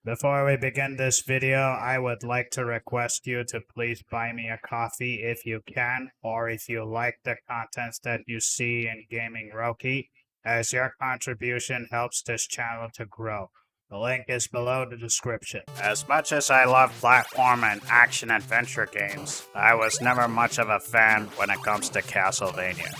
Before we begin this video, I would like to request you to please buy me a coffee if you can, or if you like the contents that you see in Gaming Roki, as your contribution helps this channel to grow. The link is below the description. As much as I love platform and action-adventure games, I was never much of a fan when it comes to Castlevania.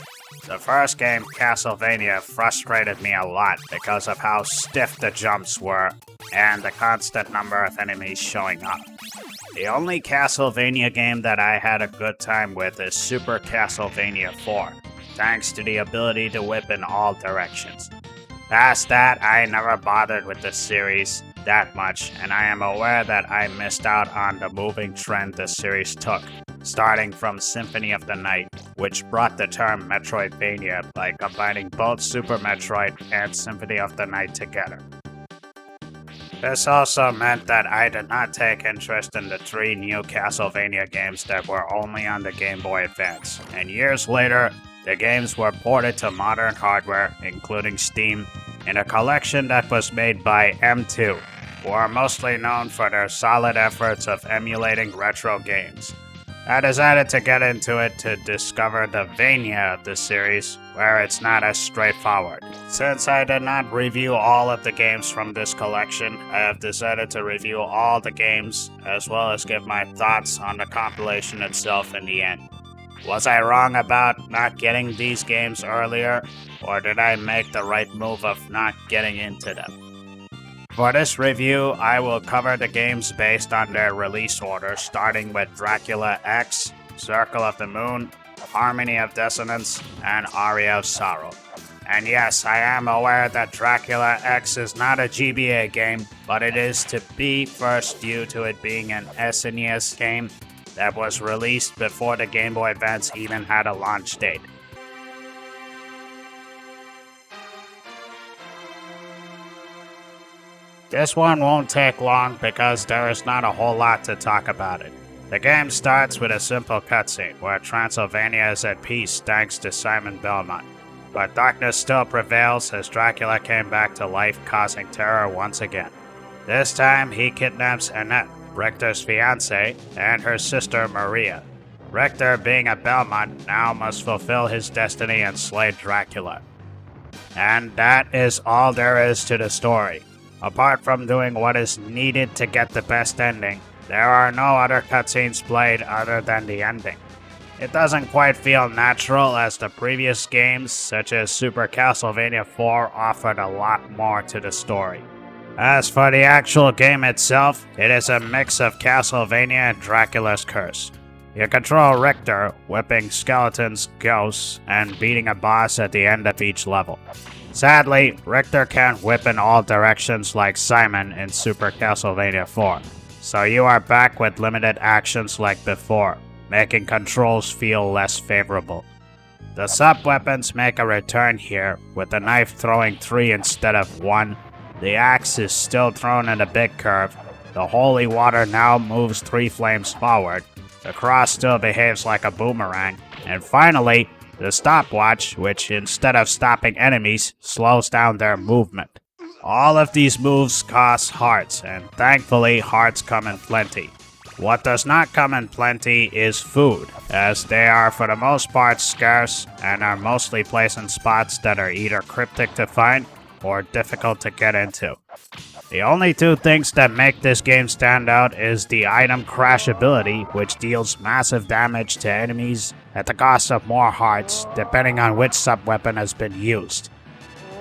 The first game, Castlevania, frustrated me a lot because of how stiff the jumps were and the constant number of enemies showing up. The only Castlevania game that I had a good time with is Super Castlevania 4, thanks to the ability to whip in all directions. Past that, I never bothered with the series that much, and I am aware that I missed out on the moving trend the series took, starting from Symphony of the Night, which brought the term Metroidvania by combining both Super Metroid and Symphony of the Night together. This also meant that I did not take interest in the 3 new Castlevania games that were only on the Game Boy Advance, and years later, the games were ported to modern hardware, including Steam, in a collection that was made by M2, who are mostly known for their solid efforts of emulating retro games. I decided to get into it to discover the Vania of the series, where it's not as straightforward. Since I did not review all of the games from this collection, I have decided to review all the games, as well as give my thoughts on the compilation itself in the end. Was I wrong about not getting these games earlier, or did I make the right move of not getting into them? For this review, I will cover the games based on their release order, starting with Dracula X, Circle of the Moon, Harmony of Dissonance, and Aria of Sorrow. And yes, I am aware that Dracula X is not a GBA game, but it is to be first due to it being an SNES game that was released before the Game Boy Advance even had a launch date. This one won't take long because there is not a whole lot to talk about it. The game starts with a simple cutscene where Transylvania is at peace thanks to Simon Belmont. But darkness still prevails as Dracula came back to life, causing terror once again. This time he kidnaps Annette, Richter's fiancée, and her sister Maria. Richter, being a Belmont, now must fulfill his destiny and slay Dracula. And that is all there is to the story. Apart from doing what is needed to get the best ending, there are no other cutscenes played other than the ending. It doesn't quite feel natural as the previous games, such as Super Castlevania 4, offered a lot more to the story. As for the actual game itself, it is a mix of Castlevania and Dracula's Curse. You control Richter, whipping skeletons, ghosts, and beating a boss at the end of each level. Sadly, Richter can't whip in all directions like Simon in Super Castlevania 4, so you are back with limited actions like before, making controls feel less favorable. The sub-weapons make a return here, with the knife throwing 3 instead of 1, the axe is still thrown in a big curve, the holy water now moves 3 flames forward, the cross still behaves like a boomerang, and finally, the stopwatch, which instead of stopping enemies, slows down their movement. All of these moves cost hearts, and thankfully hearts come in plenty. What does not come in plenty is food, as they are for the most part scarce and are mostly placed in spots that are either cryptic to find or difficult to get into. The only 2 things that make this game stand out is the item crash ability, which deals massive damage to enemies at the cost of more hearts, depending on which sub-weapon has been used.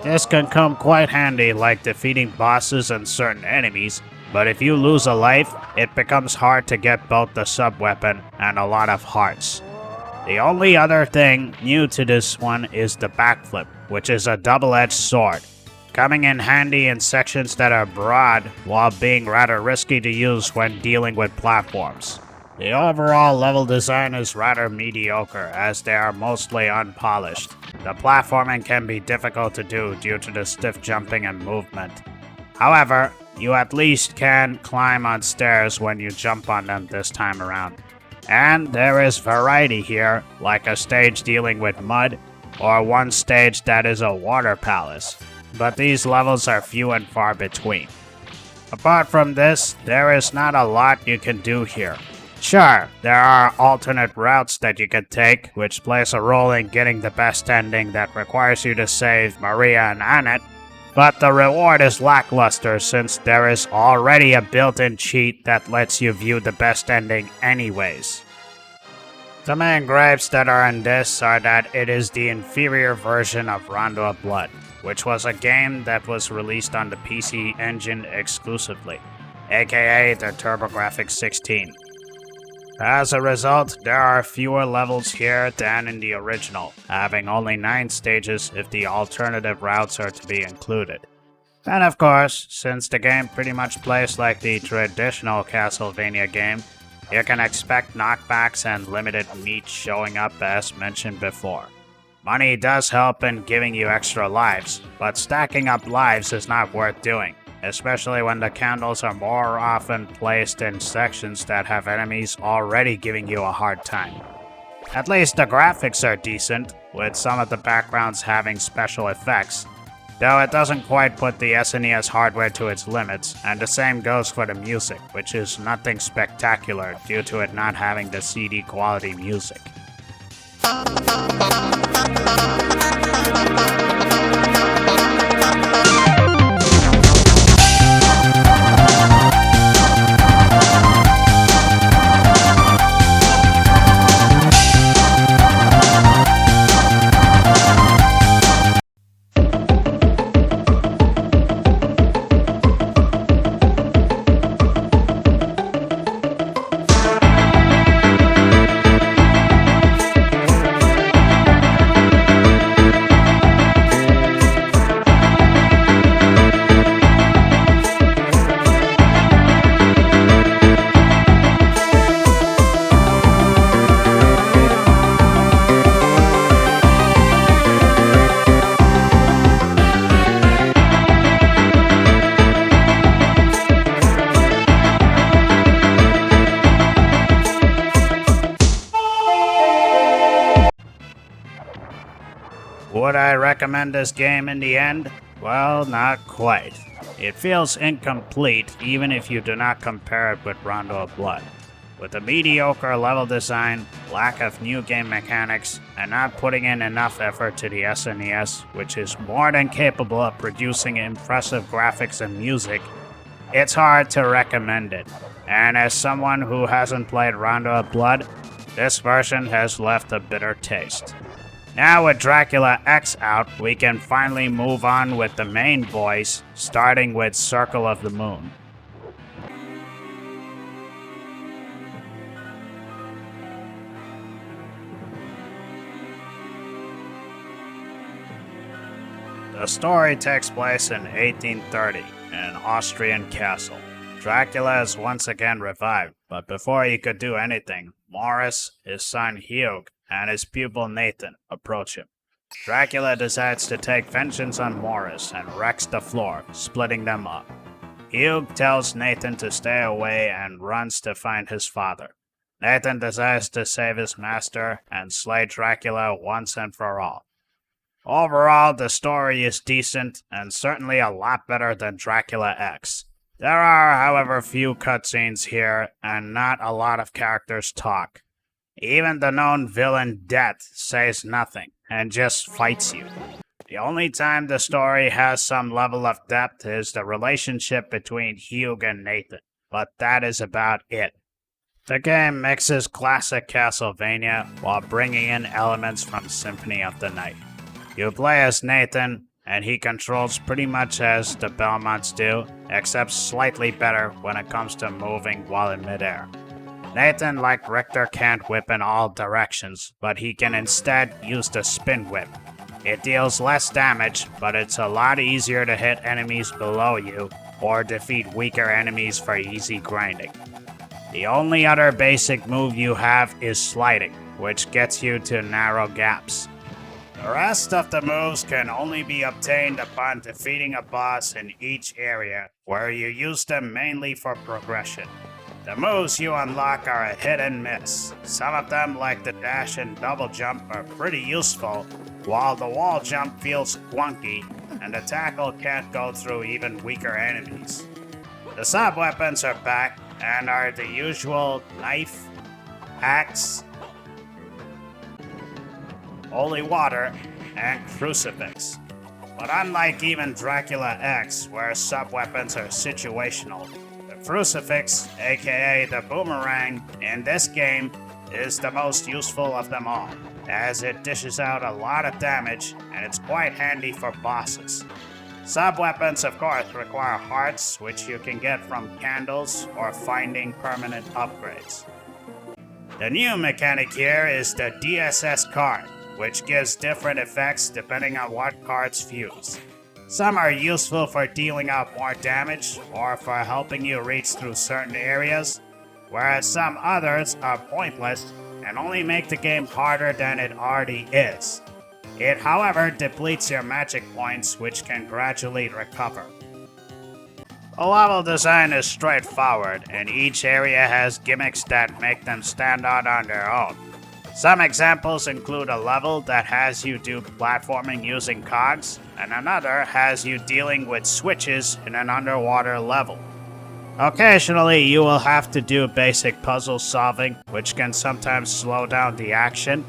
This can come quite handy like defeating bosses and certain enemies, but if you lose a life, it becomes hard to get both the sub-weapon and a lot of hearts. The only other thing new to this one is the backflip, which is a double-edged sword, coming in handy in sections that are broad while being rather risky to use when dealing with platforms. The overall level design is rather mediocre as they are mostly unpolished. The platforming can be difficult to do due to the stiff jumping and movement. However, you at least can climb on stairs when you jump on them this time around. And there is variety here, like a stage dealing with mud, or one stage that is a water palace. But these levels are few and far between. Apart from this, there is not a lot you can do here. Sure, there are alternate routes that you can take, which plays a role in getting the best ending that requires you to save Maria and Annette, but the reward is lackluster since there is already a built-in cheat that lets you view the best ending anyways. The main gripes that are in this are that it is the inferior version of Rondo of Blood, which was a game that was released on the PC Engine exclusively, aka the TurboGrafx 16. As a result, there are fewer levels here than in the original, having only 9 stages if the alternative routes are to be included. And of course, since the game pretty much plays like the traditional Castlevania game, you can expect knockbacks and limited meat showing up as mentioned before. Money does help in giving you extra lives, but stacking up lives is not worth doing, especially when the candles are more often placed in sections that have enemies already giving you a hard time. At least the graphics are decent, with some of the backgrounds having special effects, though it doesn't quite put the SNES hardware to its limits, and the same goes for the music, which is nothing spectacular due to it not having the CD quality music. Would I recommend this game in the end? Well, not quite. It feels incomplete even if you do not compare it with Rondo of Blood. With a mediocre level design, lack of new game mechanics, and not putting in enough effort to the SNES, which is more than capable of producing impressive graphics and music, it's hard to recommend it. And as someone who hasn't played Rondo of Blood, this version has left a bitter taste. Now with Dracula X out, we can finally move on with the main boys, starting with Circle of the Moon. The story takes place in 1830 in an Austrian castle. Dracula is once again revived, but before he could do anything, Morris, his son Hugh, and his pupil Nathan approach him. Dracula decides to take vengeance on Morris and wrecks the floor, splitting them up. Hugh tells Nathan to stay away and runs to find his father. Nathan desires to save his master and slay Dracula once and for all. Overall, the story is decent and certainly a lot better than Dracula X. There are, however, few cutscenes here and not a lot of characters talk. Even the known villain Death says nothing and just fights you. The only time the story has some level of depth is the relationship between Hugh and Nathan, but that is about it. The game mixes classic Castlevania while bringing in elements from Symphony of the Night. You play as Nathan, and he controls pretty much as the Belmonts do, except slightly better when it comes to moving while in midair. Nathan, like Richter, can't whip in all directions, but he can instead use the spin whip. It deals less damage, but it's a lot easier to hit enemies below you, or defeat weaker enemies for easy grinding. The only other basic move you have is sliding, which gets you to narrow gaps. The rest of the moves can only be obtained upon defeating a boss in each area, where you use them mainly for progression. The moves you unlock are a hit and miss. Some of them, like the dash and double jump, are pretty useful, while the wall jump feels clunky, and the tackle can't go through even weaker enemies. The sub-weapons are back and are the usual knife, axe, holy water, and crucifix. But unlike even Dracula X, where sub-weapons are situational, the crucifix, aka the boomerang, in this game is the most useful of them all, as it dishes out a lot of damage and it's quite handy for bosses. Sub-weapons, of course, require hearts, which you can get from candles or finding permanent upgrades. The new mechanic here is the DSS card, which gives different effects depending on what cards fuse. Some are useful for dealing out more damage or for helping you reach through certain areas, whereas some others are pointless and only make the game harder than it already is. It, however, depletes your magic points, which can gradually recover. The level design is straightforward, and each area has gimmicks that make them stand out on their own. Some examples include a level that has you do platforming using cogs, and another has you dealing with switches in an underwater level. Occasionally, you will have to do basic puzzle solving, which can sometimes slow down the action,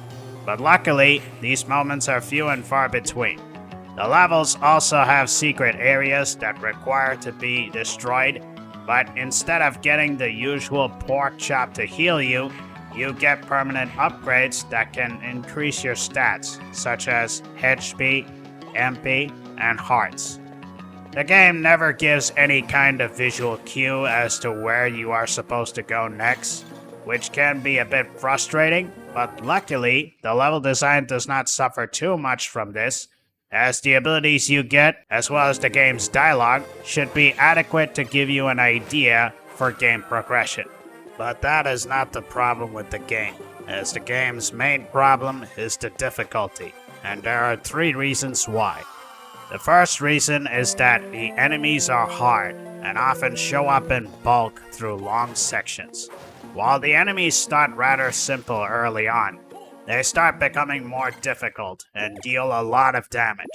but luckily, these moments are few and far between. The levels also have secret areas that require to be destroyed, but instead of getting the usual pork chop to heal you, you get permanent upgrades that can increase your stats, such as HP, MP, and hearts. The game never gives any kind of visual cue as to where you are supposed to go next, which can be a bit frustrating, but luckily, the level design does not suffer too much from this, as the abilities you get, as well as the game's dialogue, should be adequate to give you an idea for game progression. But that is not the problem with the game, as the game's main problem is the difficulty, and there are 3 reasons why. The first reason is that the enemies are hard, and often show up in bulk through long sections. While the enemies start rather simple early on, they start becoming more difficult and deal a lot of damage.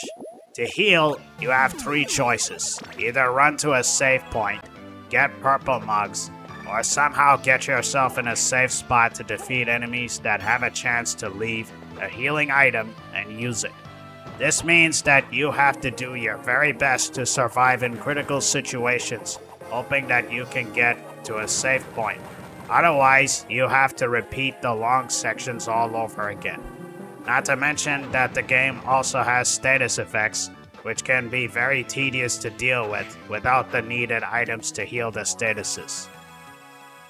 To heal, you have 3 choices. Either run to a save point, get purple mugs, or somehow get yourself in a safe spot to defeat enemies that have a chance to leave a healing item and use it. This means that you have to do your very best to survive in critical situations, hoping that you can get to a safe point. Otherwise, you have to repeat the long sections all over again. Not to mention that the game also has status effects, which can be very tedious to deal with without the needed items to heal the statuses.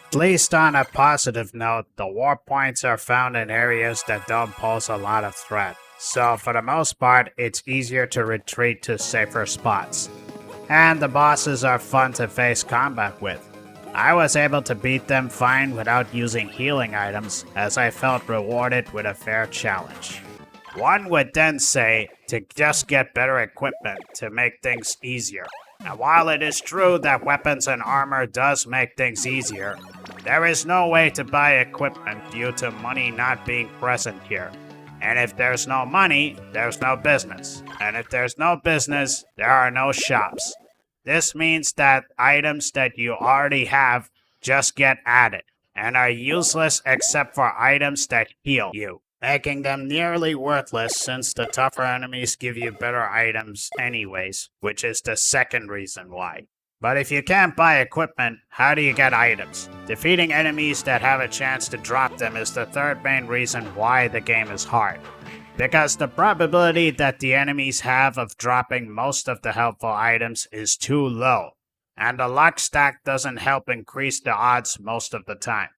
At least on a positive note, the warp points are found in areas that don't pose a lot of threat. So for the most part, it's easier to retreat to safer spots. And the bosses are fun to face combat with. I was able to beat them fine without using healing items, as I felt rewarded with a fair challenge. One would then say to just get better equipment to make things easier. And while it is true that weapons and armor does make things easier, there is no way to buy equipment due to money not being present here. And if there's no money, there's no business. And if there's no business, there are no shops. This means that items that you already have just get added, and are useless except for items that heal you, making them nearly worthless since the tougher enemies give you better items anyways, which is the second reason why. But if you can't buy equipment, how do you get items? Defeating enemies that have a chance to drop them is the third main reason why the game is hard. Because the probability that the enemies have of dropping most of the helpful items is too low, and the luck stack doesn't help increase the odds most of the time.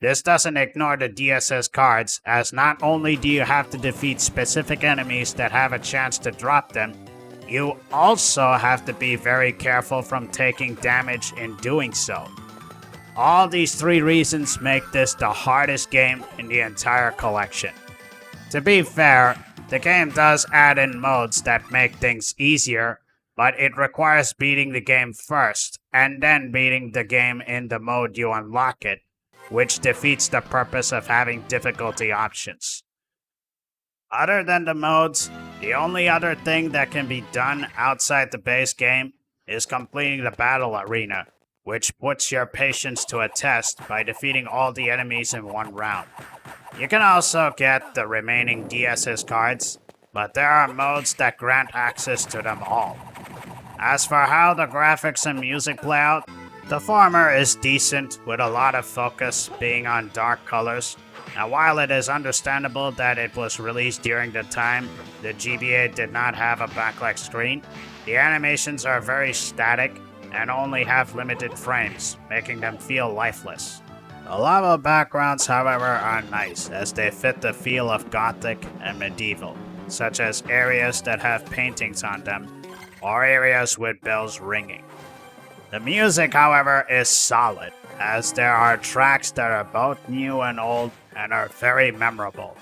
This doesn't ignore the DSS cards, as not only do you have to defeat specific enemies that have a chance to drop them, you also have to be very careful from taking damage in doing so. All these 3 reasons make this the hardest game in the entire collection. To be fair, the game does add in modes that make things easier, but it requires beating the game first, and then beating the game in the mode you unlock it, which defeats the purpose of having difficulty options. Other than the modes, the only other thing that can be done outside the base game is completing the battle arena, which puts your patience to a test by defeating all the enemies in one round. You can also get the remaining DSS cards, but there are modes that grant access to them all. As for how the graphics and music play out, the former is decent, with a lot of focus being on dark colors, and while it is understandable that it was released during the time the GBA did not have a backlight screen, the animations are very static and only have limited frames, making them feel lifeless. The lava backgrounds, however, are nice, as they fit the feel of Gothic and medieval, such as areas that have paintings on them, or areas with bells ringing. The music, however, is solid, as there are tracks that are both new and old and are very memorable.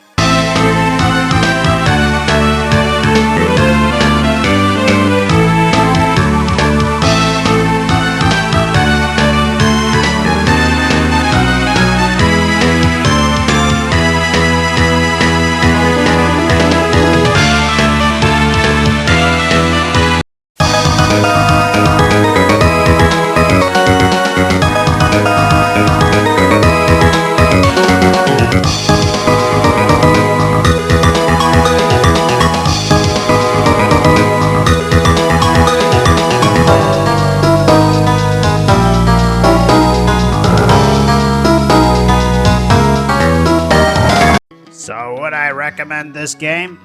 So would I recommend this game?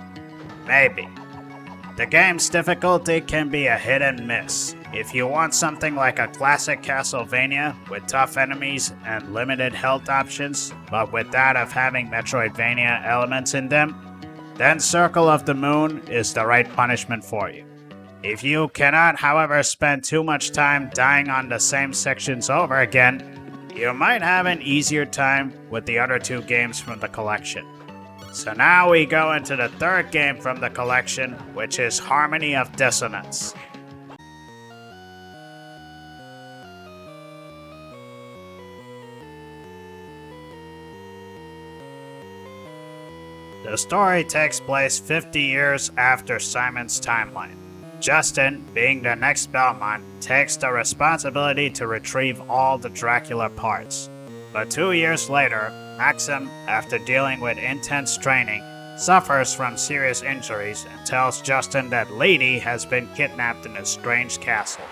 Maybe. The game's difficulty can be a hit and miss. If you want something like a classic Castlevania with tough enemies and limited health options, but with that of having Metroidvania elements in them, then Circle of the Moon is the right punishment for you. If you cannot, however, spend too much time dying on the same sections over again, you might have an easier time with the other two games from the collection. So now we go into the third game from the collection, which is Harmony of Dissonance. The story takes place 50 years after Simon's timeline. Justin, being the next Belmont, takes the responsibility to retrieve all the Dracula parts. But 2 years later, Maxim, after dealing with intense training, suffers from serious injuries and tells Justin that Lady has been kidnapped in a strange castle.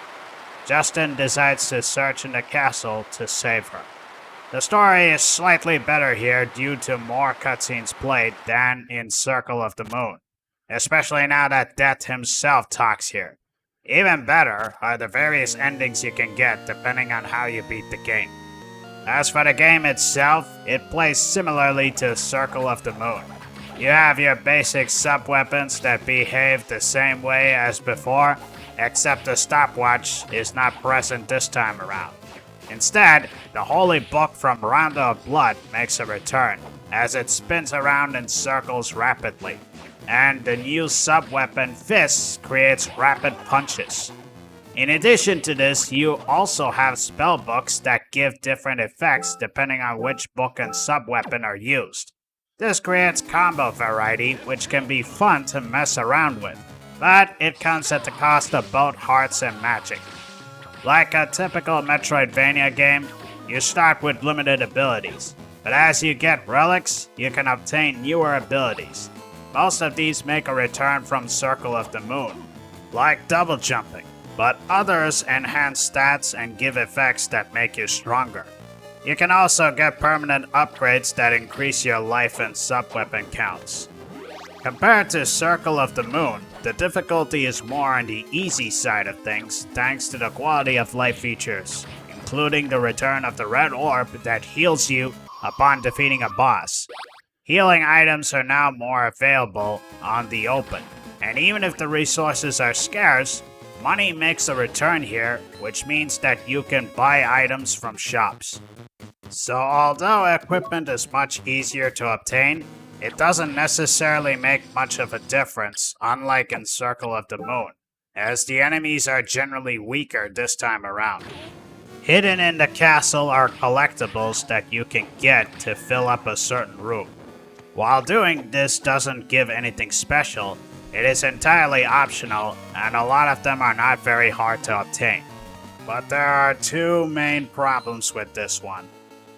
Justin decides to search in the castle to save her. The story is slightly better here due to more cutscenes played than in Circle of the Moon, especially now that Death himself talks here. Even better are the various endings you can get depending on how you beat the game. As for the game itself, it plays similarly to Circle of the Moon. You have your basic sub-weapons that behave the same way as before, except the stopwatch is not present this time around. Instead, the Holy Book from Rondo of Blood makes a return, as it spins around in circles rapidly, and the new sub-weapon Fists creates rapid punches. In addition to this, you also have spell books that give different effects depending on which book and sub-weapon are used. This creates combo variety, which can be fun to mess around with, but it comes at the cost of both hearts and magic. Like a typical Metroidvania game, you start with limited abilities, but as you get relics, you can obtain newer abilities. Most of these make a return from Circle of the Moon, like double jumping, but others enhance stats and give effects that make you stronger. You can also get permanent upgrades that increase your life and sub-weapon counts. Compared to Circle of the Moon, the difficulty is more on the easy side of things thanks to the quality of life features, including the return of the red orb that heals you upon defeating a boss. Healing items are now more available on the open, and even if the resources are scarce, money makes a return here, which means that you can buy items from shops. So although equipment is much easier to obtain, it doesn't necessarily make much of a difference, unlike in Circle of the Moon, as the enemies are generally weaker this time around. Hidden in the castle are collectibles that you can get to fill up a certain room. While doing this doesn't give anything special, it is entirely optional, and a lot of them are not very hard to obtain. But there are two main problems with this one.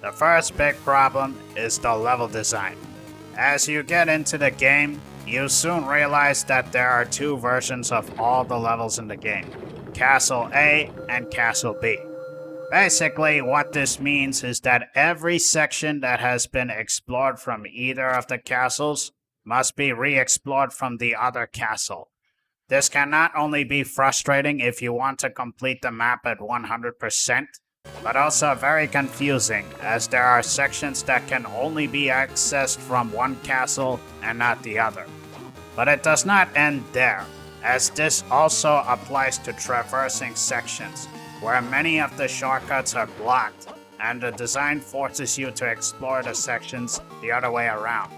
The first big problem is the level design. As you get into the game, you soon realize that there are two versions of all the levels in the game, Castle A and Castle B. Basically, what this means is that every section that has been explored from either of the castles must be re-explored from the other castle. This can not only be frustrating if you want to complete the map at 100%, but also very confusing as there are sections that can only be accessed from one castle and not the other. But it does not end there, as this also applies to traversing sections, where many of the shortcuts are blocked, and the design forces you to explore the sections the other way around,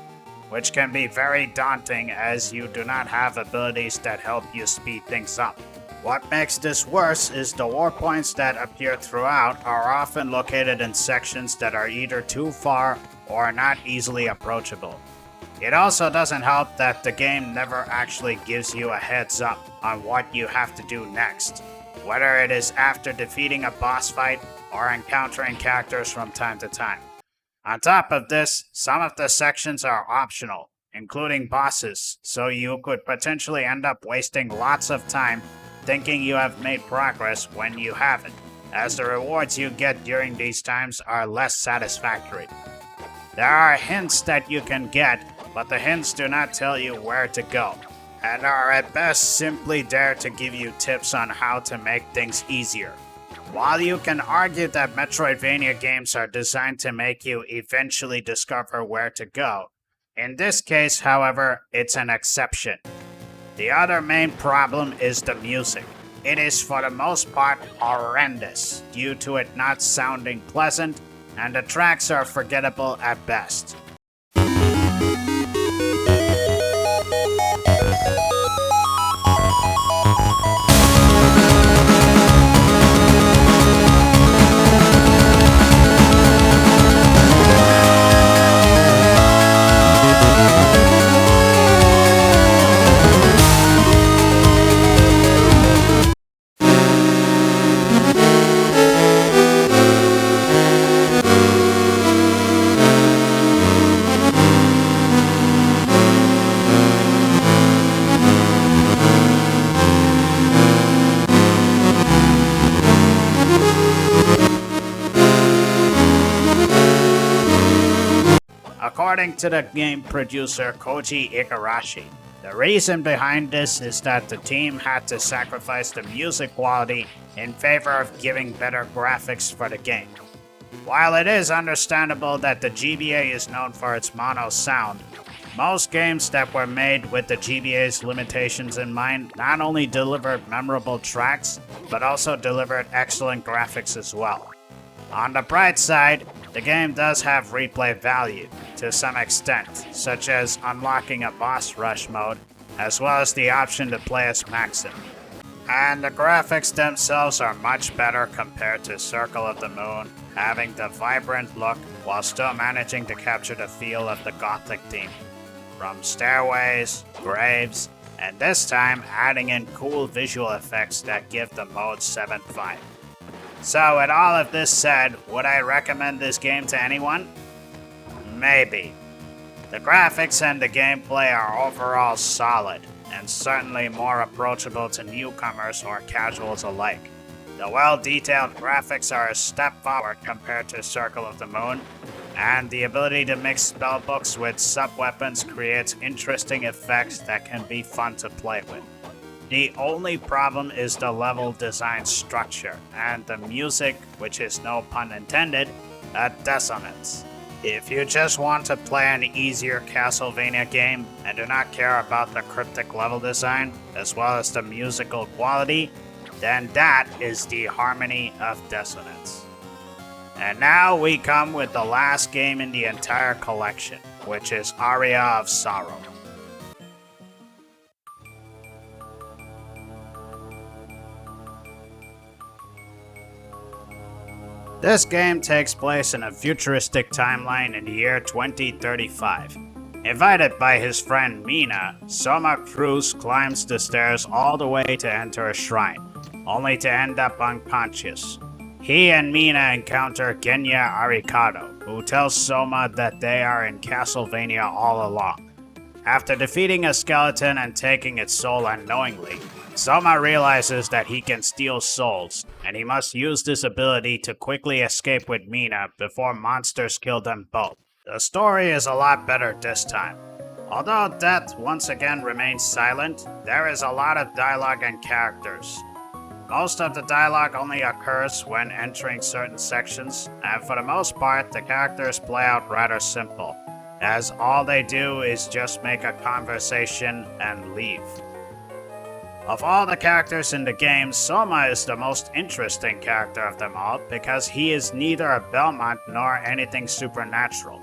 which can be very daunting as you do not have abilities that help you speed things up. What makes this worse is the war points that appear throughout are often located in sections that are either too far or not easily approachable. It also doesn't help that the game never actually gives you a heads up on what you have to do next, whether it is after defeating a boss fight or encountering characters from time to time. On top of this, some of the sections are optional, including bosses, so you could potentially end up wasting lots of time thinking you have made progress when you haven't, as the rewards you get during these times are less satisfactory. There are hints that you can get, but the hints do not tell you where to go, and are at best simply there to give you tips on how to make things easier. While you can argue that Metroidvania games are designed to make you eventually discover where to go, in this case, however, it's an exception. The other main problem is the music. It is for the most part horrendous due to it not sounding pleasant, and the tracks are forgettable at best. According to the game producer Koji Igarashi, the reason behind this is that the team had to sacrifice the music quality in favor of giving better graphics for the game. While it is understandable that the GBA is known for its mono sound, most games that were made with the GBA's limitations in mind not only delivered memorable tracks, but also delivered excellent graphics as well. On the bright side, the game does have replay value, to some extent, such as unlocking a boss rush mode, as well as the option to play as Maxim. And the graphics themselves are much better compared to Circle of the Moon, having the vibrant look while still managing to capture the feel of the Gothic theme. From stairways, graves, and this time adding in cool visual effects that give the mode 7.5. So with all of this said, would I recommend this game to anyone? Maybe. The graphics and the gameplay are overall solid, and certainly more approachable to newcomers or casuals alike. The well-detailed graphics are a step forward compared to Circle of the Moon, and the ability to mix spellbooks with sub-weapons creates interesting effects that can be fun to play with. The only problem is the level design structure, and the music, which is no pun intended, a dissonance. If you just want to play an easier Castlevania game and do not care about the cryptic level design, as well as the musical quality, then that is the Harmony of Dissonance. And now we come with the last game in the entire collection, which is Aria of Sorrow. This game takes place in a futuristic timeline in the year 2035. Invited by his friend Mina, Soma Cruz climbs the stairs all the way to enter a shrine, only to end up unconscious. He and Mina encounter Genya Arikado, who tells Soma that they are in Castlevania all along. After defeating a skeleton and taking its soul unknowingly, Soma realizes that he can steal souls, and he must use this ability to quickly escape with Mina before monsters kill them both. The story is a lot better this time. Although death once again remains silent, there is a lot of dialogue and characters. Most of the dialogue only occurs when entering certain sections, and for the most part, the characters play out rather simple, as all they do is just make a conversation and leave. Of all the characters in the game, Soma is the most interesting character of them all because he is neither a Belmont nor anything supernatural,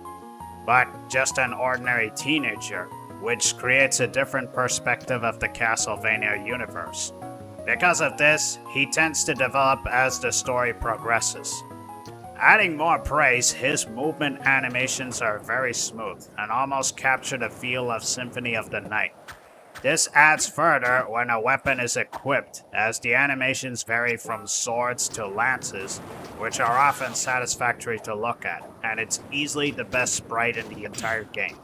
but just an ordinary teenager, which creates a different perspective of the Castlevania universe. Because of this, he tends to develop as the story progresses. Adding more praise, his movement animations are very smooth and almost capture the feel of Symphony of the Night. This adds further when a weapon is equipped, as the animations vary from swords to lances, which are often satisfactory to look at, and it's easily the best sprite in the entire game.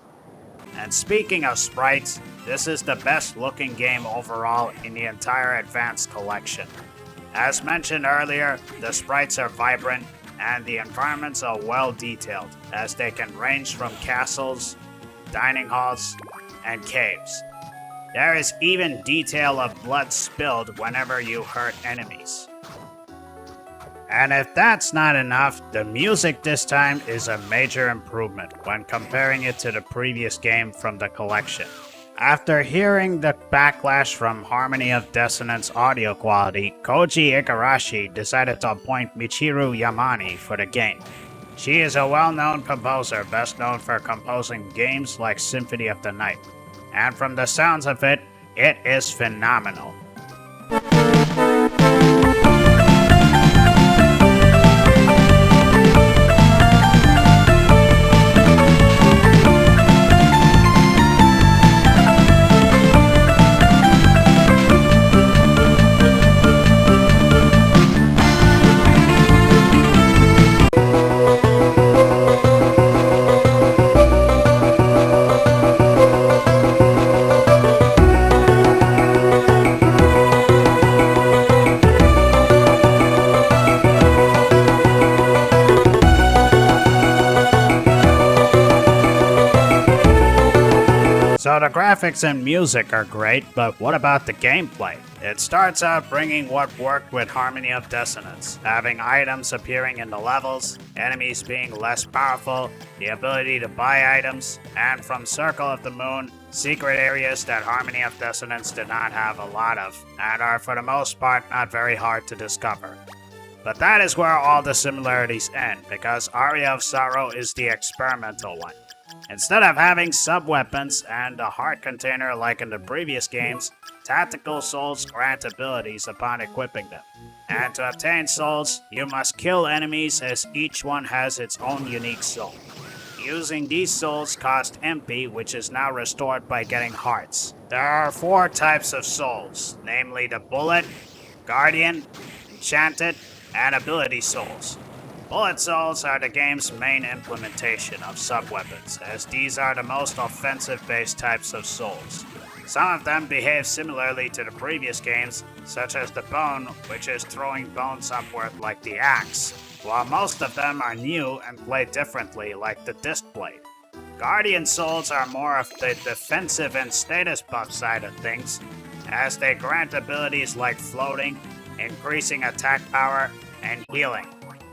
And speaking of sprites, this is the best looking game overall in the entire Advanced Collection. As mentioned earlier, the sprites are vibrant, and the environments are well detailed, as they can range from castles, dining halls, and caves. There is even detail of blood spilled whenever you hurt enemies. And if that's not enough, the music this time is a major improvement when comparing it to the previous game from the collection. After hearing the backlash from Harmony of Dissonance audio quality, Koji Igarashi decided to appoint Michiru Yamane for the game. She is a well-known composer, best known for composing games like Symphony of the Night. And from the sounds of it, it is phenomenal. So the graphics and music are great, but what about the gameplay? It starts out bringing what worked with Harmony of Dissonance, having items appearing in the levels, enemies being less powerful, the ability to buy items, and from Circle of the Moon, secret areas that Harmony of Dissonance did not have a lot of, and are for the most part not very hard to discover. But that is where all the similarities end, because Aria of Sorrow is the experimental one. Instead of having sub-weapons and a heart container like in the previous games, tactical souls grant abilities upon equipping them. And to obtain souls, you must kill enemies as each one has its own unique soul. Using these souls cost MP, which is now restored by getting hearts. There are 4 types of souls, namely the Bullet, Guardian, Enchanted, and Ability Souls. Bullet Souls are the game's main implementation of sub-weapons, as these are the most offensive-based types of souls. Some of them behave similarly to the previous games, such as the Bone, which is throwing bones upward like the axe, while most of them are new and play differently like the Disc Blade. Guardian Souls are more of the defensive and status buff side of things, as they grant abilities like floating, increasing attack power, and healing.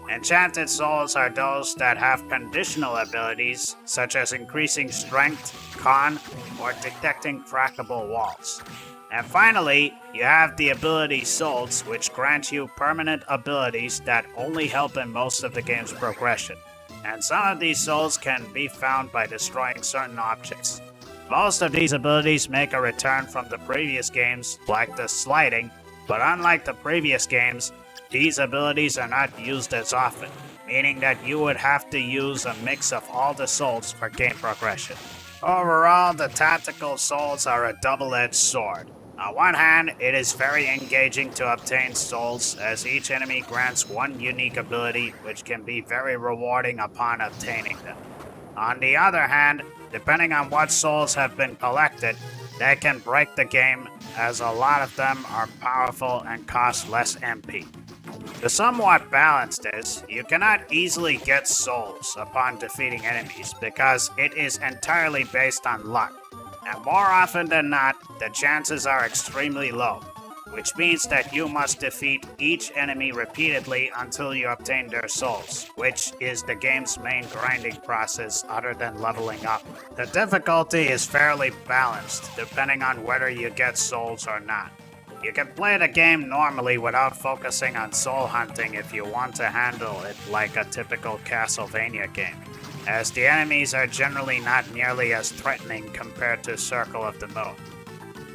Enchanted Souls are those that have conditional abilities, such as increasing strength, con, or detecting crackable walls. And finally, you have the Ability Souls, which grant you permanent abilities that only help in most of the game's progression. And some of these souls can be found by destroying certain objects. Most of these abilities make a return from the previous games, like the sliding, but unlike the previous games, these abilities are not used as often, meaning that you would have to use a mix of all the souls for game progression. Overall, the tactical souls are a double-edged sword. On one hand, it is very engaging to obtain souls, as each enemy grants one unique ability which can be very rewarding upon obtaining them. On the other hand, depending on what souls have been collected, they can break the game, as a lot of them are powerful and cost less MP. To somewhat balance this, you cannot easily get souls upon defeating enemies because it is entirely based on luck, and more often than not, the chances are extremely low, which means that you must defeat each enemy repeatedly until you obtain their souls, which is the game's main grinding process other than leveling up. The difficulty is fairly balanced, depending on whether you get souls or not. You can play the game normally without focusing on soul hunting if you want to handle it like a typical Castlevania game, as the enemies are generally not nearly as threatening compared to Circle of the Moon.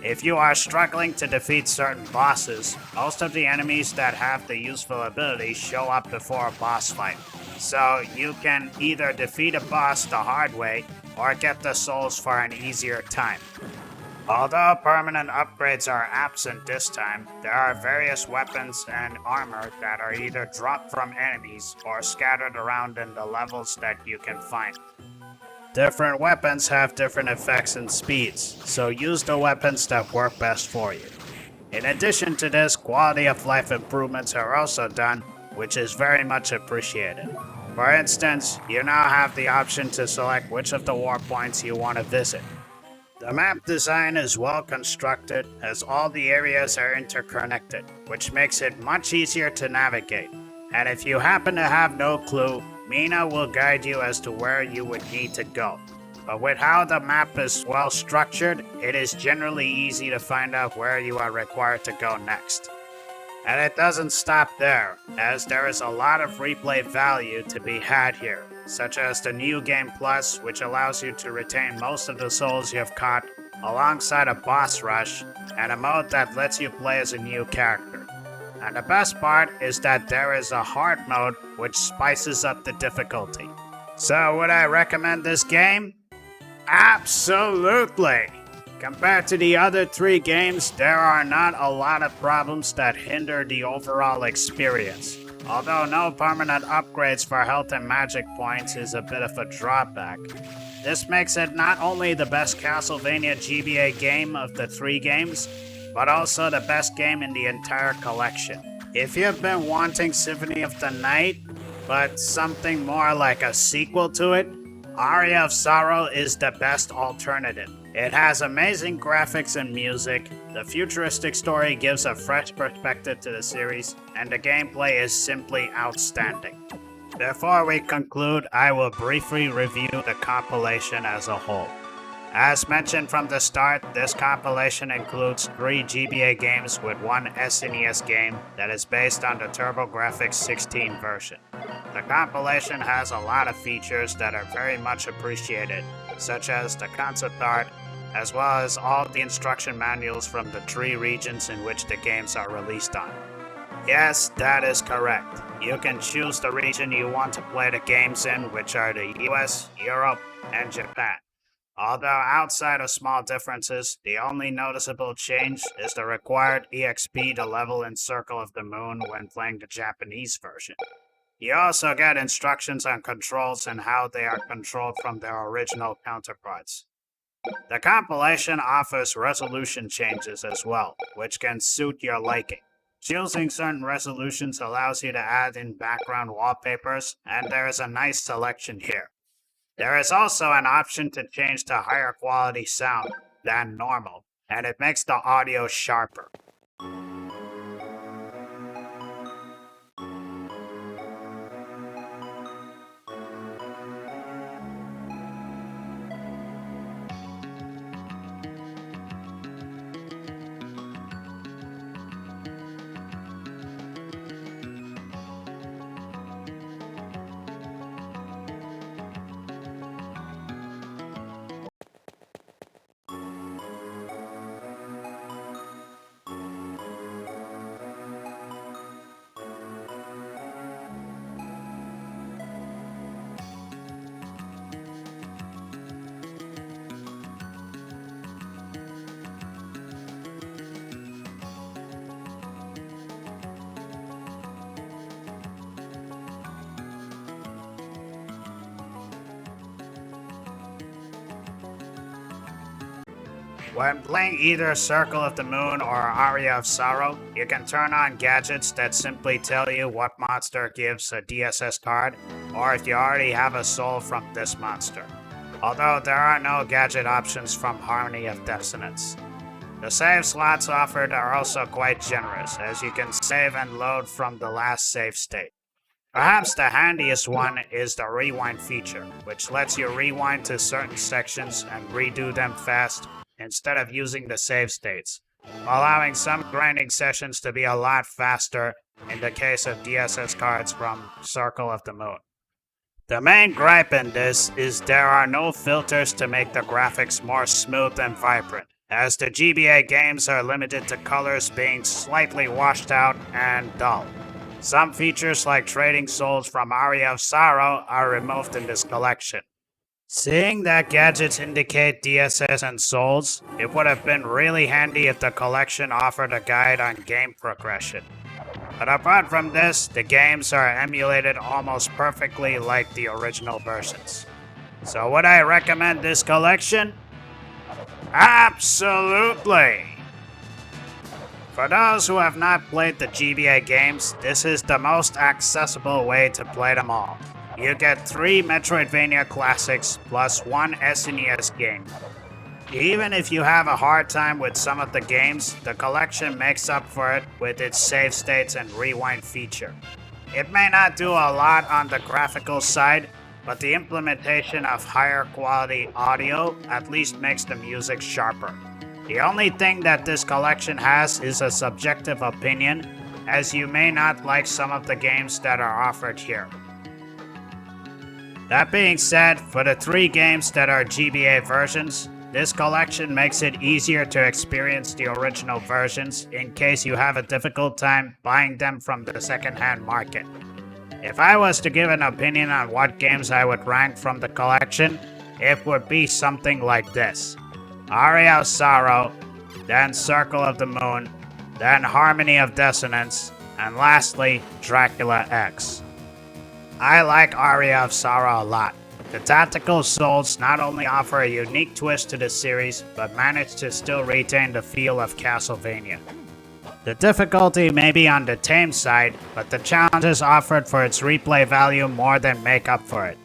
If you are struggling to defeat certain bosses, most of the enemies that have the useful ability show up before a boss fight, so you can either defeat a boss the hard way or get the souls for an easier time. Although permanent upgrades are absent this time, there are various weapons and armor that are either dropped from enemies or scattered around in the levels that you can find. Different weapons have different effects and speeds, so use the weapons that work best for you. In addition to this, quality of life improvements are also done, which is very much appreciated. For instance, you now have the option to select which of the war points you want to visit. The map design is well constructed, as all the areas are interconnected, which makes it much easier to navigate. And if you happen to have no clue, Mina will guide you as to where you would need to go. But with how the map is well structured, it is generally easy to find out where you are required to go next. And it doesn't stop there, as there is a lot of replay value to be had here, such as the New Game Plus, which allows you to retain most of the souls you have caught, alongside a boss rush, and a mode that lets you play as a new character. And the best part is that there is a hard mode which spices up the difficulty. So would I recommend this game? Absolutely! Compared to the other 3 games, there are not a lot of problems that hinder the overall experience. Although no permanent upgrades for health and magic points is a bit of a drawback. This makes it not only the best Castlevania GBA game of the 3 games, but also the best game in the entire collection. If you've been wanting Symphony of the Night, but something more like a sequel to it, Aria of Sorrow is the best alternative. It has amazing graphics and music, the futuristic story gives a fresh perspective to the series, and the gameplay is simply outstanding. Before we conclude, I will briefly review the compilation as a whole. As mentioned from the start, this compilation includes 3 GBA games with 1 SNES game that is based on the TurboGrafx 16 version. The compilation has a lot of features that are very much appreciated, such as the concept art, as well as all the instruction manuals from the 3 regions in which the games are released on. Yes, that is correct. You can choose the region you want to play the games in, which are the US, Europe, and Japan. Although outside of small differences, the only noticeable change is the required EXP to level in Circle of the Moon when playing the Japanese version. You also get instructions on controls and how they are controlled from their original counterparts. The compilation offers resolution changes as well, which can suit your liking. Choosing certain resolutions allows you to add in background wallpapers, and there is a nice selection here. There is also an option to change to higher quality sound than normal, and it makes the audio sharper. When playing either Circle of the Moon or Aria of Sorrow, you can turn on gadgets that simply tell you what monster gives a DSS card, or if you already have a soul from this monster. Although there are no gadget options from Harmony of Dissonance. The save slots offered are also quite generous, as you can save and load from the last save state. Perhaps the handiest one is the rewind feature, which lets you rewind to certain sections and redo them fast instead of using the save states, allowing some grinding sessions to be a lot faster in the case of DSS cards from Circle of the Moon. The main gripe in this is there are no filters to make the graphics more smooth and vibrant, as the GBA games are limited to colors being slightly washed out and dull. Some features like trading souls from Aria of Sorrow are removed in this collection. Seeing that gadgets indicate DSS and souls, it would have been really handy if the collection offered a guide on game progression. But apart from this, the games are emulated almost perfectly like the original versions. So would I recommend this collection? Absolutely! For those who have not played the GBA games, this is the most accessible way to play them all. You get 3 Metroidvania classics plus 1 SNES game. Even if you have a hard time with some of the games, the collection makes up for it with its save states and rewind feature. It may not do a lot on the graphical side, but the implementation of higher quality audio at least makes the music sharper. The only thing that this collection has is a subjective opinion, as you may not like some of the games that are offered here. That being said, for the 3 games that are GBA versions, this collection makes it easier to experience the original versions in case you have a difficult time buying them from the second-hand market. If I was to give an opinion on what games I would rank from the collection, it would be something like this: Aria of Sorrow, then Circle of the Moon, then Harmony of Dissonance, and lastly, Dracula X. I like Aria of Sorrow a lot. The tactical souls not only offer a unique twist to the series, but manage to still retain the feel of Castlevania. The difficulty may be on the tame side, but the challenges offered for its replay value more than make up for it.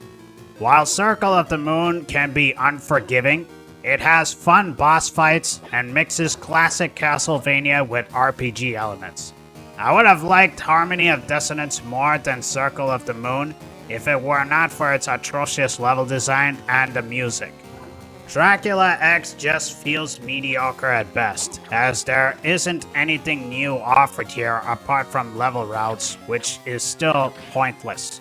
While Circle of the Moon can be unforgiving, it has fun boss fights and mixes classic Castlevania with RPG elements. I would have liked Harmony of Dissonance more than Circle of the Moon if it were not for its atrocious level design and the music. Dracula X just feels mediocre at best, as there isn't anything new offered here apart from level routes, which is still pointless.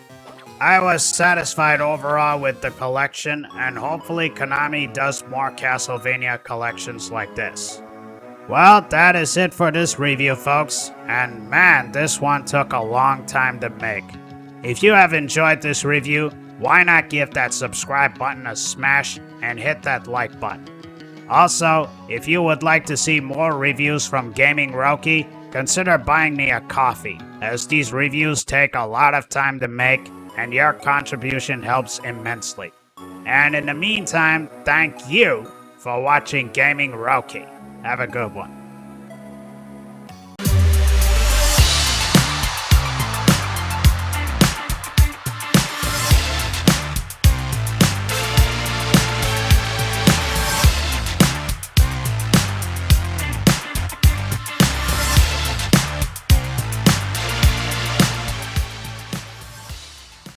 I was satisfied overall with the collection, and hopefully Konami does more Castlevania collections like this. Well, that is it for this review, folks, and man, this one took a long time to make. If you have enjoyed this review, why not give that subscribe button a smash and hit that like button. Also, if you would like to see more reviews from Gaming Roki, consider buying me a coffee, as these reviews take a lot of time to make, and your contribution helps immensely. And in the meantime, thank you for watching Gaming Roki. Have a good one.